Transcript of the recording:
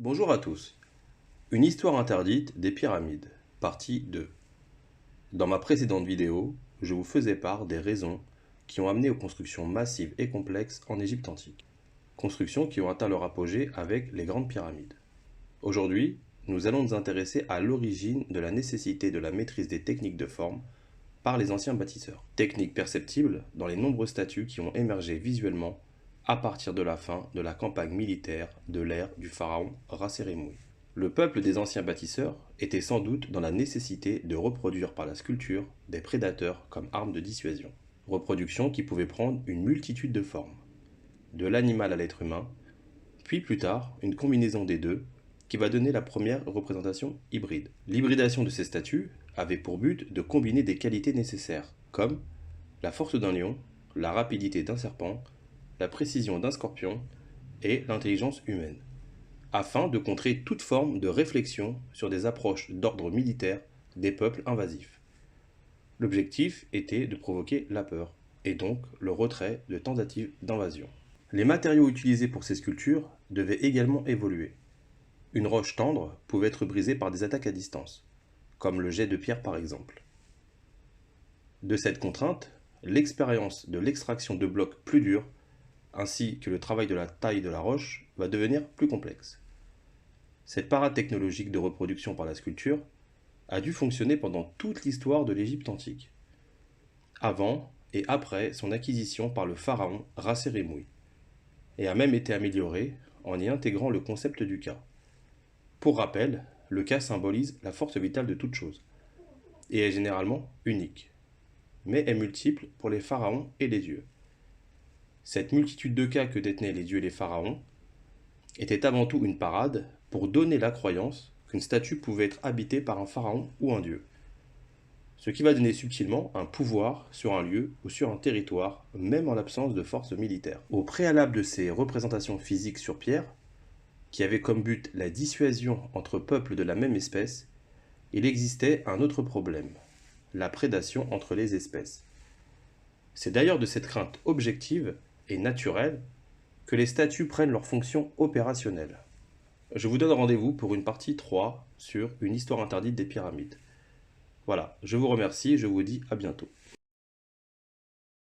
Bonjour à tous. Une histoire interdite des pyramides, partie 2. Dans ma précédente vidéo, je vous faisais part des raisons qui ont amené aux constructions massives et complexes en Égypte antique. Constructions qui ont atteint leur apogée avec les grandes pyramides. Aujourd'hui, nous allons nous intéresser à l'origine de la nécessité de la maîtrise des techniques de forme par les anciens bâtisseurs. Techniques perceptibles dans les nombreuses statues qui ont émergé visuellement à partir de la fin de la campagne militaire de l'ère du pharaon Ras-Serimoué. Le peuple des anciens bâtisseurs était sans doute dans la nécessité de reproduire par la sculpture des prédateurs comme arme de dissuasion. Reproduction qui pouvait prendre une multitude de formes, de l'animal à l'être humain, puis plus tard une combinaison des deux qui va donner la première représentation hybride. L'hybridation de ces statues avait pour but de combiner des qualités nécessaires, comme la force d'un lion, la rapidité d'un serpent, la précision d'un scorpion et l'intelligence humaine, afin de contrer toute forme de réflexion sur des approches d'ordre militaire des peuples invasifs. L'objectif était de provoquer la peur, et donc le retrait de tentatives d'invasion. Les matériaux utilisés pour ces sculptures devaient également évoluer. Une roche tendre pouvait être brisée par des attaques à distance, comme le jet de pierre par exemple. De cette contrainte, l'expérience de l'extraction de blocs plus durs ainsi que le travail de la taille de la roche va devenir plus complexe. Cette parade technologique de reproduction par la sculpture a dû fonctionner pendant toute l'histoire de l'Égypte antique, avant et après son acquisition par le pharaon Ras-Serimoué, et a même été améliorée en y intégrant le concept du Ka. Pour rappel, le Ka symbolise la force vitale de toute chose, et est généralement unique, mais est multiple pour les pharaons et les dieux. Cette multitude de cas que détenaient les dieux et les pharaons était avant tout une parade pour donner la croyance qu'une statue pouvait être habitée par un pharaon ou un dieu. Ce qui va donner subtilement un pouvoir sur un lieu ou sur un territoire, même en l'absence de forces militaires. Au préalable de ces représentations physiques sur pierre, qui avaient comme but la dissuasion entre peuples de la même espèce, il existait un autre problème, la prédation entre les espèces. C'est d'ailleurs de cette crainte objective et naturelle que les statues prennent leur fonction opérationnelle. Je vous donne rendez-vous pour une partie 3 sur une histoire interdite des pyramides. Voilà, je vous remercie et je vous dis à bientôt.